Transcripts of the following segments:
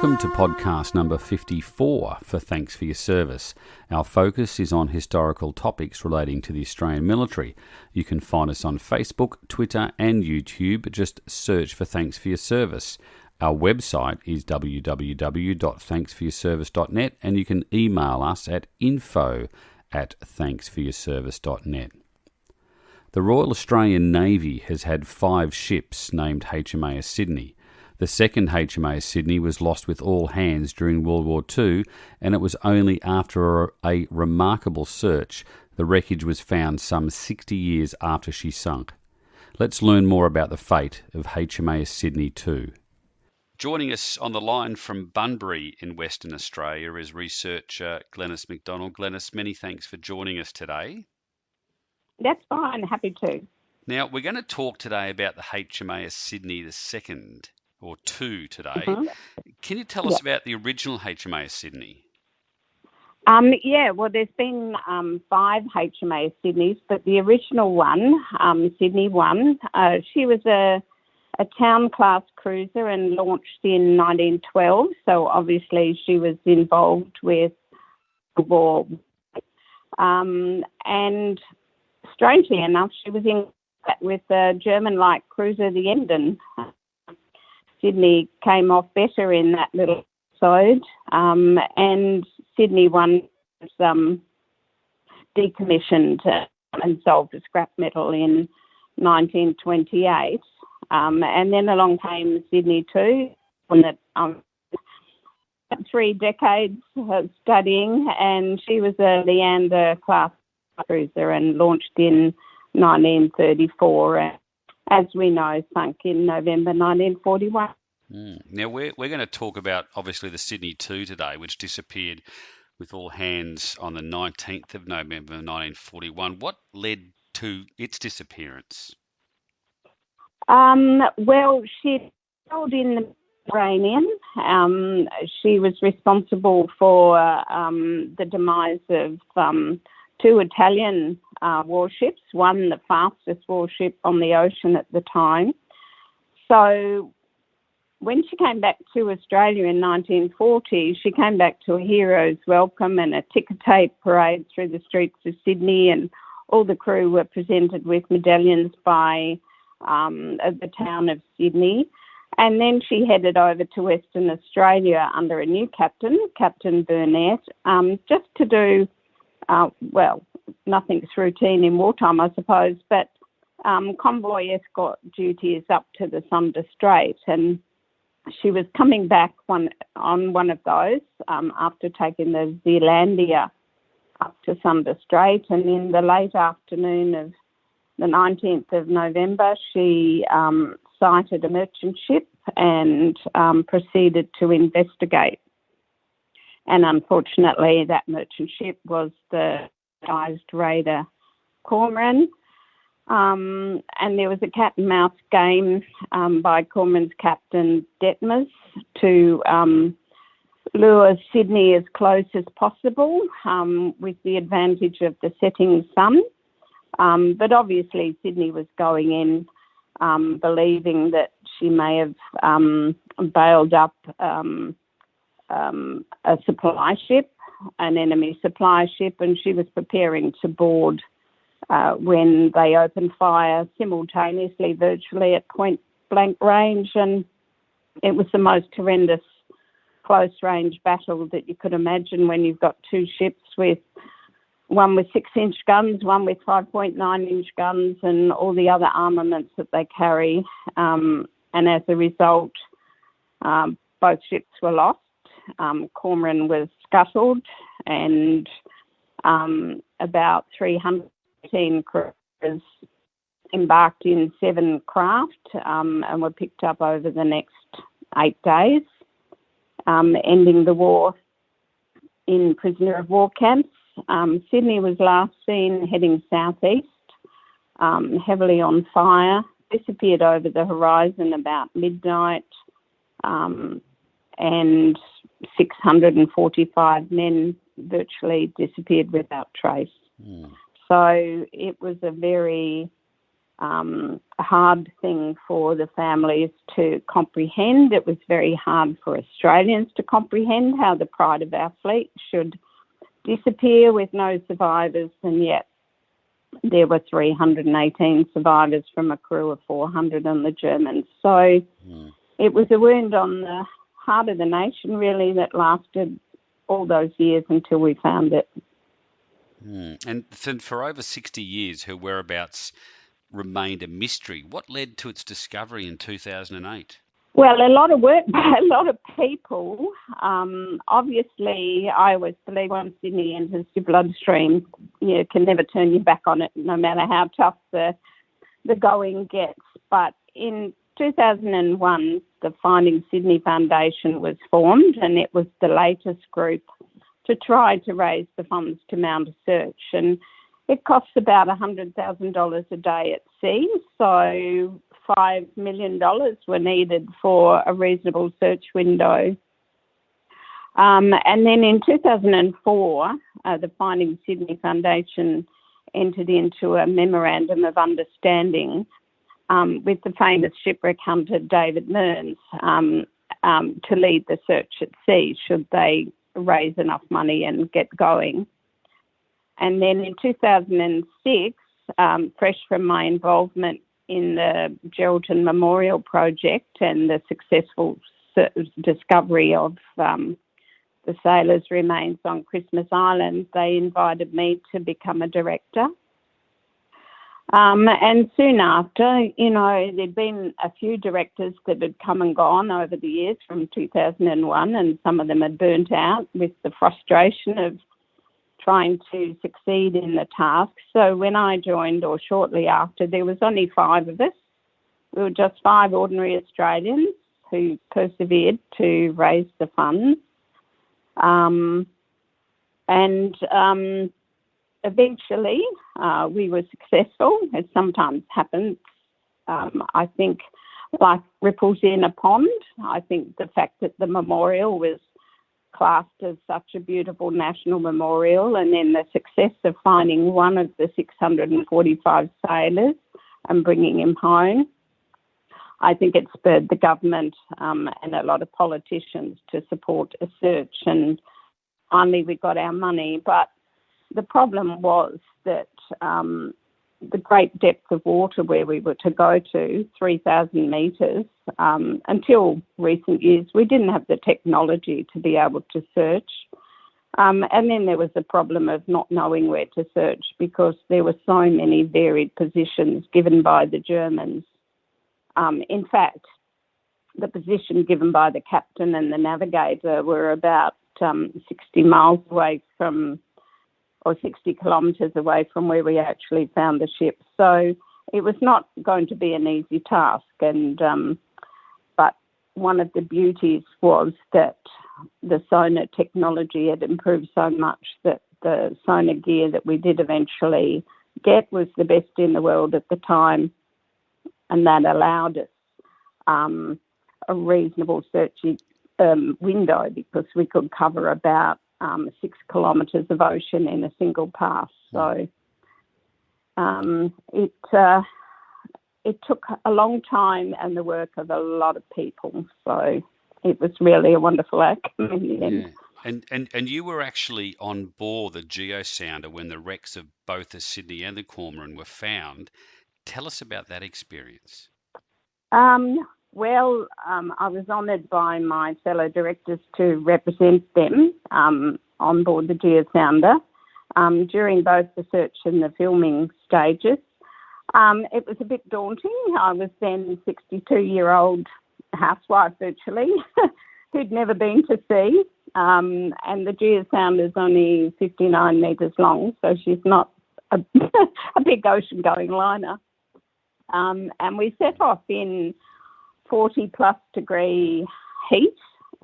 Welcome to podcast number 54 for Thanks for Your Service. Our focus is on historical topics relating to the Australian military. You can find us on Facebook, Twitter and YouTube. Just search for Thanks for Your Service. Our website is www.thanksforyourservice.net and you can email us at info@thanksforyourservice.net. The Royal Australian Navy has had 5 ships named HMAS Sydney. The second HMAS Sydney was lost with all hands during World War II, and it was only after a remarkable search the wreckage was found some 60 years after she sunk. Let's learn more about the fate of HMAS Sydney II. Joining us on the line from Bunbury in Western Australia is researcher Gladys McDonald. Gladys, many thanks for joining us today. That's fine, happy to. Now, we're going to talk today about the HMAS Sydney II or II today. Mm-hmm. Can you tell us about the original HMAS Sydney? Well, there's been 5 HMAS Sydneys, but the original one, Sydney I, she was a town class cruiser and launched in 1912. So obviously she was involved with the war. And strangely enough, she was in with the German light cruiser, the Emden. Sydney came off better in that little episode, and Sydney I was decommissioned and sold for scrap metal in 1928. And then along came Sydney II, and that 3 decades of studying, and she was a Leander class cruiser and launched in 1934. As we know, sunk in November 1941. Now, we're going to talk about, obviously, the Sydney II today, which disappeared with all hands on the 19th of November 1941. What led to its disappearance? Well, she sailed in the Mediterranean. She was responsible for the demise of 2 Italian warships, one the fastest warship on the ocean at the time. So when she came back to Australia in 1940, she came back to a hero's welcome and a ticker tape parade through the streets of Sydney, and all the crew were presented with medallions by the town of Sydney. And then she headed over to Western Australia under a new captain, Captain Burnett, just to do, nothing's routine in wartime, I suppose, but convoy escort duties up to the Sunda Strait. And she was coming back on one of those after taking the Zealandia up to Sunda Strait. And in the late afternoon of the 19th of November, she sighted a merchant ship and proceeded to investigate. And unfortunately, that merchant ship was the disguised raider Cormoran. And there was a cat and mouse game by Cormoran's captain Detmers to lure Sydney as close as possible with the advantage of the setting sun. But obviously Sydney was going in believing that she may have bailed up a supply ship, an enemy supply ship, and she was preparing to board when they opened fire simultaneously, virtually at point blank range. And it was the most horrendous close range battle that you could imagine when you've got 2 ships, with one with 6-inch guns, one with 5.9-inch guns, and all the other armaments that they carry. And as a result, both ships were lost. Cormoran was scuttled, and about 318 crews embarked in 7 craft and were picked up over the next 8 days, ending the war in prisoner of war camps. Sydney was last seen heading southeast, heavily on fire, disappeared over the horizon about midnight, and 645 men virtually disappeared without trace. So it was a very a hard thing for the families to comprehend. It was very hard for Australians to comprehend how the pride of our fleet should disappear with no survivors, and yet there were 318 survivors from a crew of 400 on the Germans. So it was a wound on the heart of the nation, really, that lasted all those years until we found it. And for over 60 years, her whereabouts remained a mystery. What led to its discovery in 2008? Well, a lot of work by a lot of people. Obviously, I always believe once Sydney enters your bloodstream, you can never turn your back on it, no matter how tough the going gets. But in 2001, the Finding Sydney Foundation was formed, and it was the latest group to try to raise the funds to mount a search. And it costs about $100,000 a day at sea, so $5 million were needed for a reasonable search window. And then in 2004, the Finding Sydney Foundation entered into a memorandum of understanding with the famous shipwreck hunter David Mearns to lead the search at sea should they raise enough money and get going. And then in 2006, fresh from my involvement in the Geraldton Memorial Project and the successful discovery of the sailors' remains on Christmas Island, they invited me to become a director. And soon after, there'd been a few directors that had come and gone over the years from 2001, and some of them had burnt out with the frustration of trying to succeed in the task. So when I joined, or shortly after, there was only 5 of us. We were just 5 ordinary Australians who persevered to raise the funds. Eventually, we were successful, as sometimes happens. I think, like ripples in a pond, I think the fact that the memorial was classed as such a beautiful national memorial, and then the success of finding one of the 645 sailors and bringing him home, I think it spurred the government and a lot of politicians to support a search, and finally we got our money. But the problem was that the great depth of water where we were to go to, 3,000 metres, until recent years, we didn't have the technology to be able to search. And then there was the problem of not knowing where to search because there were so many varied positions given by the Germans. In fact, the position given by the captain and the navigator were about 60 miles away from, or 60 kilometres away from where we actually found the ship. So it was not going to be an easy task. And but one of the beauties was that the sonar technology had improved so much that the sonar gear that we did eventually get was the best in the world at the time, and that allowed us a reasonable searching window because we could cover about 6 kilometres of ocean in a single pass. So it took a long time and the work of a lot of people. So it was really a wonderful outcome in the end. Yeah. And you were actually on board the Geosounder when the wrecks of both the Sydney and the Cormoran were found. Tell us about that experience. Well, I was honoured by my fellow directors to represent them on board the Geosounder during both the search and the filming stages. It was a bit daunting. I was then a 62-year-old housewife virtually who'd never been to sea, and the Geosounder is only 59 metres long, so she's not a big ocean-going liner. And we set off in 40-plus degree heat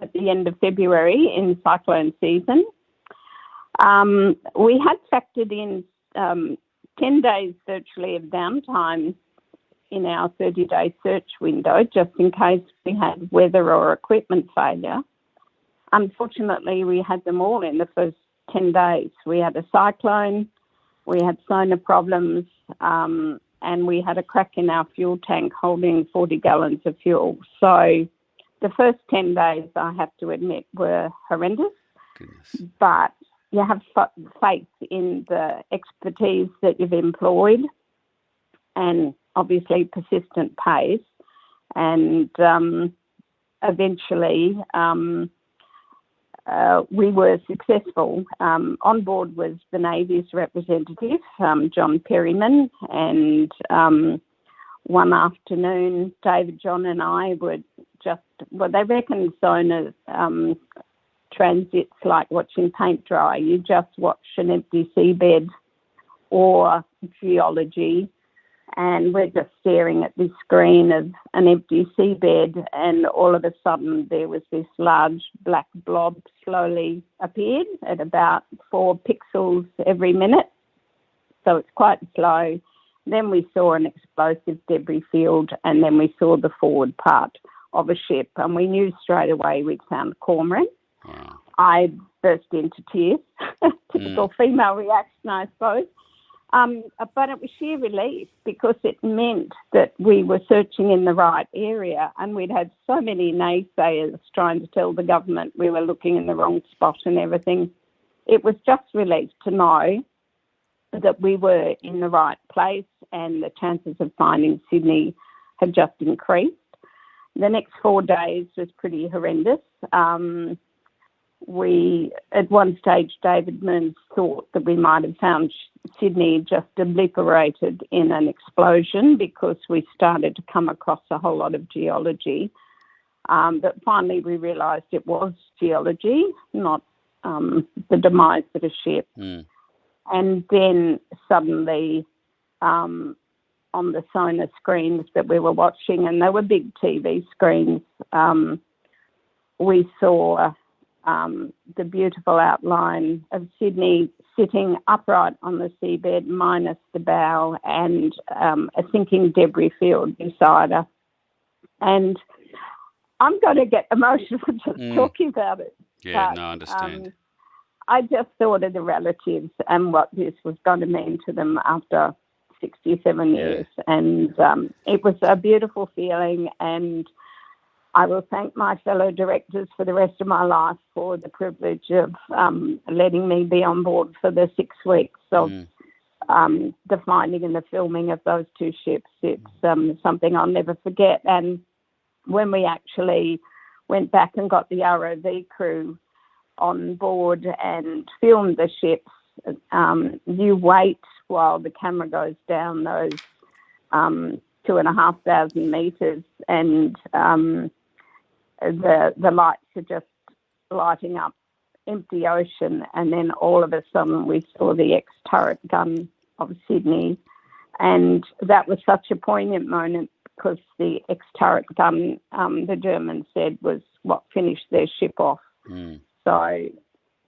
at the end of February in cyclone season. We had factored in 10 days virtually of downtime in our 30-day search window, just in case we had weather or equipment failure. Unfortunately, we had them all in the first 10 days. We had a cyclone, we had sonar problems, and we had a crack in our fuel tank holding 40 gallons of fuel. So the first 10 days, I have to admit, were horrendous. Goodness. But you have faith in the expertise that you've employed and obviously persistent pace. And eventually we were successful. On board was the Navy's representative, John Perryman, and one afternoon, David, John and I were they reckon sonar transits like watching paint dry. You just watch an empty seabed or geology, and we're just staring at this screen of an empty seabed, and all of a sudden there was this large black blob slowly appeared at about 4 pixels every minute. So it's quite slow. Then we saw an explosive debris field, and then we saw the forward part of a ship, and we knew straight away we'd found a cormorant. Wow. I burst into tears. Typical female reaction, I suppose. But it was sheer relief because it meant that we were searching in the right area, and we'd had so many naysayers trying to tell the government we were looking in the wrong spot and everything. It was just relief to know that we were in the right place, and the chances of finding Sydney had just increased. The next 4 days was pretty horrendous. At one stage, David Moons thought that we might have found Sydney just obliterated in an explosion because we started to come across a whole lot of geology. But finally we realised it was geology, not the demise of a ship. And then suddenly on the sonar screens that we were watching, and they were big TV screens, we saw the beautiful outline of Sydney sitting upright on the seabed minus the bow, and a sinking debris field beside her. And I'm going to get emotional just talking about it. Yeah, but, no, I understand. I just thought of the relatives and what this was going to mean to them after 67 years. And it was a beautiful feeling, and I will thank my fellow directors for the rest of my life for the privilege of letting me be on board for the 6 weeks of the finding and the filming of those 2 ships. It's something I'll never forget. And when we actually went back and got the ROV crew on board and filmed the ships, you wait while the camera goes down those 2,500 metres, and the lights are just lighting up empty ocean, and then all of a sudden we saw the ex-turret gun of Sydney, and that was such a poignant moment because the ex-turret gun, the Germans said, was what finished their ship off. So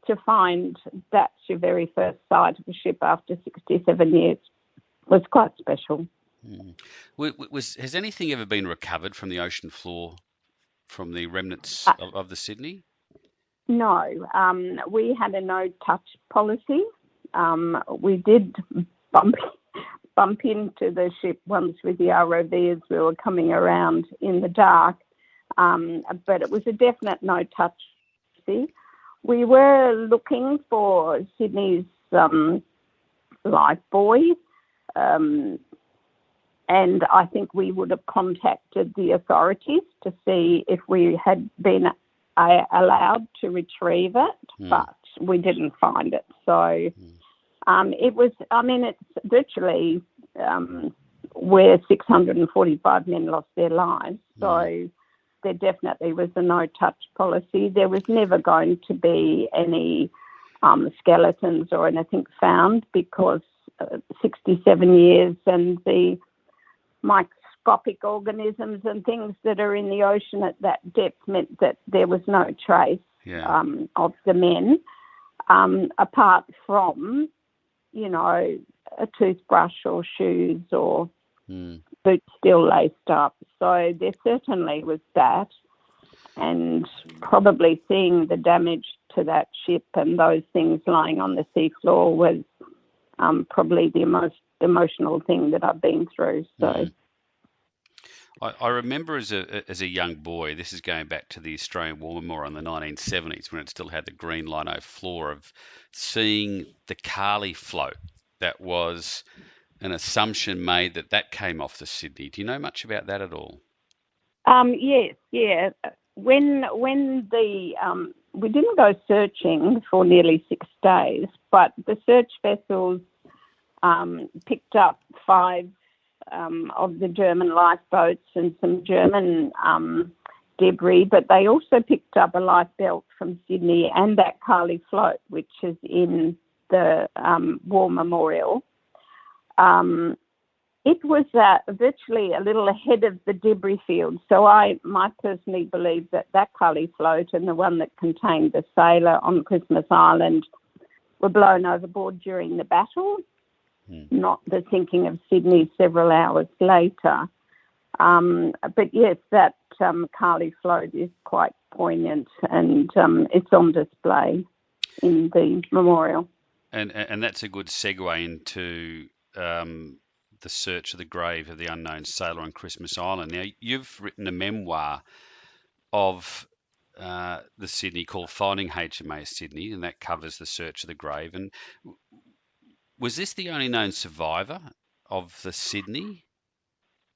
to find that's your very first sight of a ship after 67 years was quite special. Has anything ever been recovered from the ocean floor from the remnants of the Sydney? No. We had a no-touch policy. We did bump into the ship once with the ROV as we were coming around in the dark, but it was a definite no-touch policy. We were looking for Sydney's life buoy, and I think we would have contacted the authorities to see if we had been allowed to retrieve it, but we didn't find it. So it was, it's virtually where 645 men lost their lives. So there definitely was a no-touch policy. There was never going to be any skeletons or anything found because 67 years and the microscopic organisms and things that are in the ocean at that depth meant that there was no trace of the men, apart from, a toothbrush or shoes or boots still laced up. So there certainly was that, and probably seeing the damage to that ship and those things lying on the seafloor was probably the most emotional thing that I've been through. So. I remember as a young boy, this is going back to the Australian War Memorial in the 1970s when it still had the green lino floor, of seeing the Carly float. That was an assumption made that came off the Sydney. Do you know much about that at all? Yes, yeah. When the we didn't go searching for nearly 6 days, but the search vessels picked up 5 of the German lifeboats and some German debris, but they also picked up a life belt from Sydney and that Carly float, which is in the War Memorial. It was virtually a little ahead of the debris field, so I personally believe that Carly float and the one that contained the sailor on Christmas Island were blown overboard during the battle. Not the sinking of Sydney several hours later. But yes, that Carly float is quite poignant, and it's on display in the memorial. And that's a good segue into the search of the grave of the unknown sailor on Christmas Island. Now, you've written a memoir of the Sydney called Finding HMAS Sydney, and that covers the search of the grave. And was this the only known survivor of the Sydney?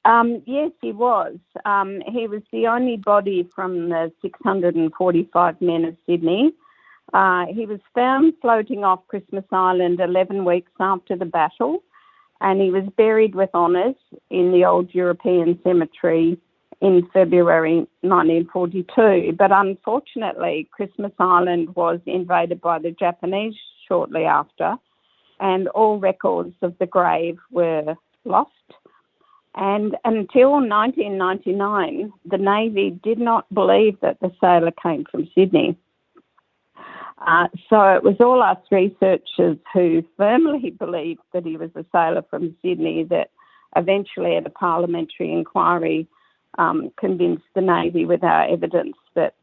Yes, he was. He was the only body from the 645 men of Sydney. He was found floating off Christmas Island 11 weeks after the battle, and he was buried with honours in the old European cemetery in February 1942. But unfortunately, Christmas Island was invaded by the Japanese shortly after, and all records of the grave were lost. And until 1999, the Navy did not believe that the sailor came from Sydney. So it was all us researchers who firmly believed that he was a sailor from Sydney that eventually at a parliamentary inquiry convinced the Navy with our evidence that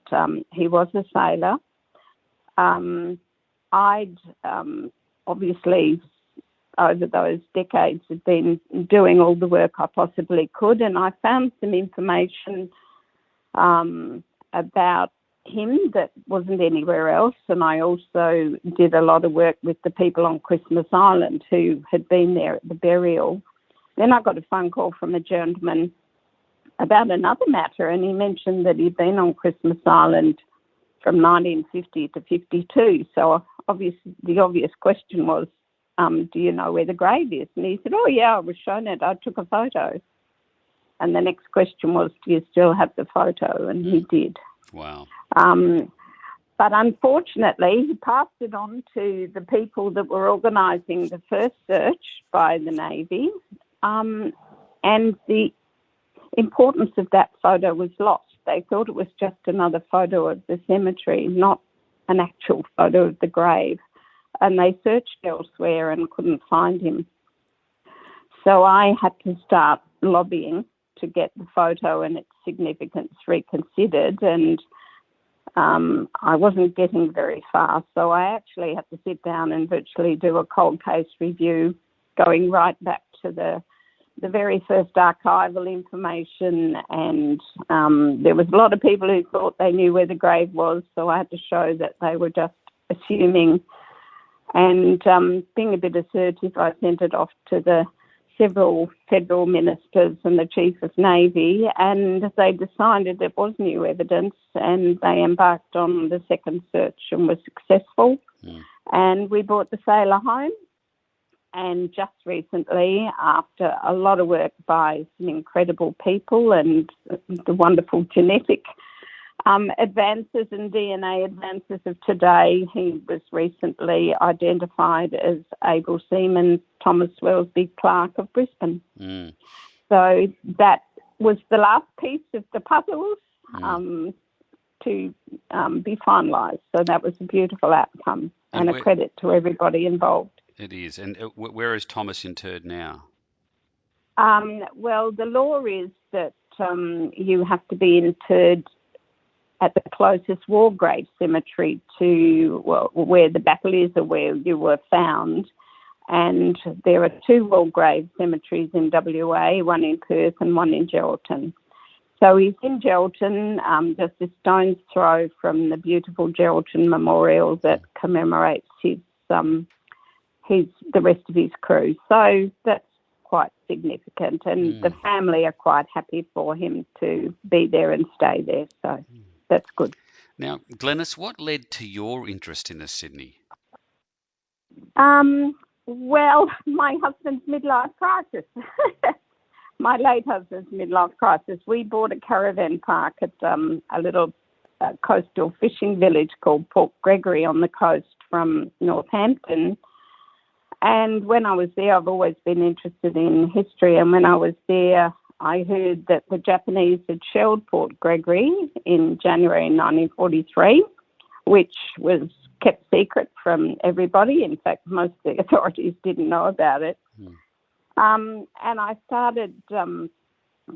he was a sailor. I'd obviously over those decades had been doing all the work I possibly could, and I found some information about him that wasn't anywhere else, and I also did a lot of work with the people on Christmas Island who had been there at the burial. Then I got a phone call from a gentleman about another matter, and he mentioned that he'd been on Christmas Island from 1950 to 52. So obviously the obvious question was, do you know where the grave is? And he said, oh yeah, I was shown it, I took a photo. And the next question was, do you still have the photo? And he did. Wow. But unfortunately, he passed it on to the people that were organising the first search by the Navy, and the importance of that photo was lost. They thought it was just another photo of the cemetery, not an actual photo of the grave. And they searched elsewhere and couldn't find him. So I had to start lobbying to get the photo and its significance reconsidered, and I wasn't getting very far. So I actually had to sit down and virtually do a cold case review, going right back to the very first archival information, and there was a lot of people who thought they knew where the grave was, so I had to show that they were just assuming. And being a bit assertive, I sent it off to the several federal ministers and the Chief of Navy, and they decided it was new evidence, and they embarked on the second search and were successful. And we brought the sailor home. And just recently, after a lot of work by some incredible people and the wonderful genetic advances and DNA advances of today, he was recently identified as Able Seaman Thomas Wellesby Clark of Brisbane. So that was the last piece of the puzzles to be finalised. So that was a beautiful outcome and a credit to everybody involved. It is. And where is Thomas interred now? Well, the law is that you have to be interred at the closest war grave cemetery to where the battle is or where you were found. And there are 2 war grave cemeteries in WA, one in Perth and one in Geraldton. So he's in Geraldton, just a stone's throw from the beautiful Geraldton Memorial that commemorates the rest of his crew. So that's quite significant, and the family are quite happy for him to be there and stay there. So that's good. Now, Glenys, what led to your interest in the Sydney? Well, my husband's midlife crisis. My late husband's midlife crisis. We bought a caravan park at a little coastal fishing village called Port Gregory on the coast from Northampton. And when I was there, I've always been interested in history. And when I was there, I heard that the Japanese had shelled Port Gregory in January 1943, which was kept secret from everybody. In fact, most of the authorities didn't know about it. And I started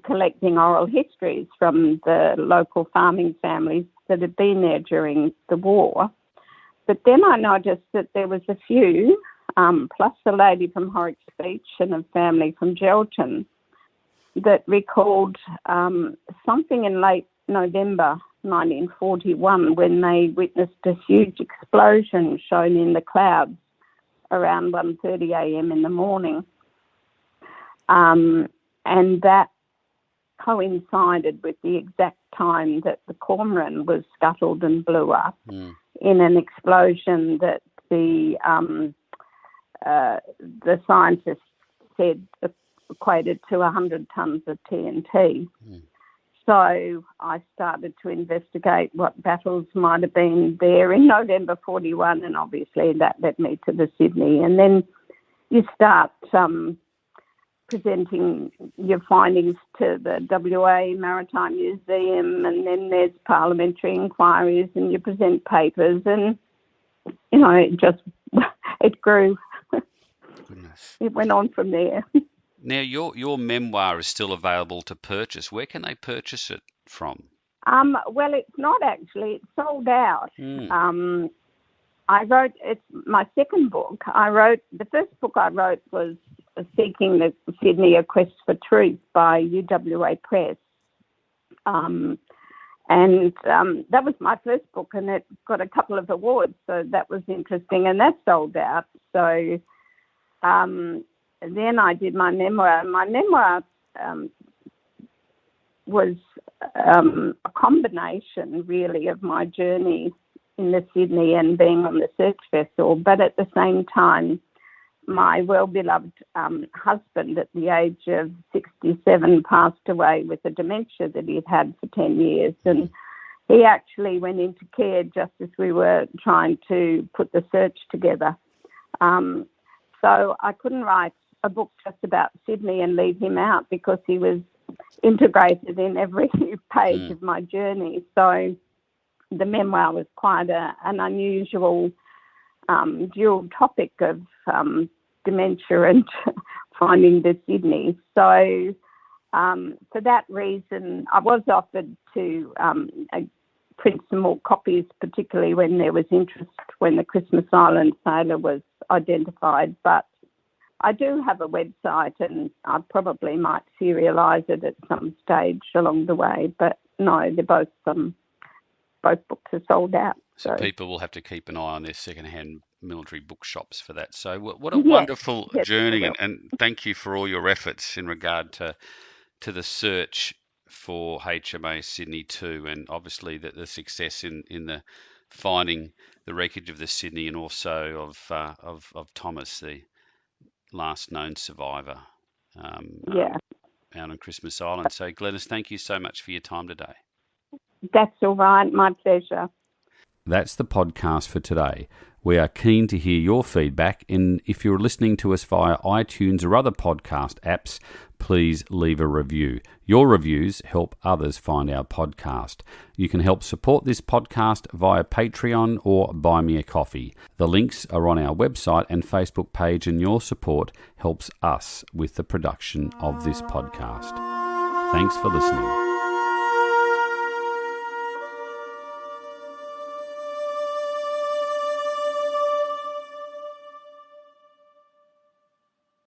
collecting oral histories from the local farming families that had been there during the war. But then I noticed that there was a few, plus a lady from Horwich Beach and a family from Geraldton, that recalled something in late November 1941 when they witnessed a huge explosion shown in the clouds around 1:30 a.m. in the morning. And that coincided with the exact time that the Cormoran was scuttled and blew up in an explosion that the scientists said equated to 100 tonnes of TNT. So I started to investigate what battles might have been there in November 41, and obviously that led me to the Sydney. And then you start presenting your findings to the WA Maritime Museum, and then there's parliamentary inquiries, and you present papers, and, you know, it grew. Goodness. It went on from there. Now, your memoir is still available to purchase. Where can they purchase it from? Well, it's not actually. It's sold out. It's my second book. The first book I wrote was Seeking the Sydney, A Quest for Truth by UWA Press. And that was my first book, and it got a couple of awards, so that was interesting, and that sold out. So then I did my memoir. My memoir was a combination, really, of my journey in the Sydney and being on the search vessel, but at the same time, my well-beloved husband at the age of 67 passed away with a dementia that he'd had for 10 years, and he actually went into care just as we were trying to put the search together. So I couldn't write a book just about Sydney and leave him out, because he was integrated in every page of my journey. So the memoir was quite an unusual dual topic of dementia and finding the Sydney. So for that reason, I was offered to print some more copies, particularly when there was interest when the Christmas Island sailor was identified. But I do have a website, and I probably might serialise it at some stage along the way. But no, they're both books are sold out. So people will have to keep an eye on their second-hand military bookshops for that. So what a wonderful journey, and thank you for all your efforts in regard to the search for HMAS Sydney II, and obviously the success in the finding the wreckage of the Sydney, and also of Thomas, the last known survivor out on Christmas Island. So Gladys, thank you so much for your time today. That's all right, my pleasure. That's the podcast for today. We are keen to hear your feedback, and if you're listening to us via iTunes or other podcast apps, please leave a review. Your reviews help others find our podcast. You can help support this podcast via Patreon or Buy Me a Coffee. The links are on our website and Facebook page, and your support helps us with the production of this podcast. Thanks for listening.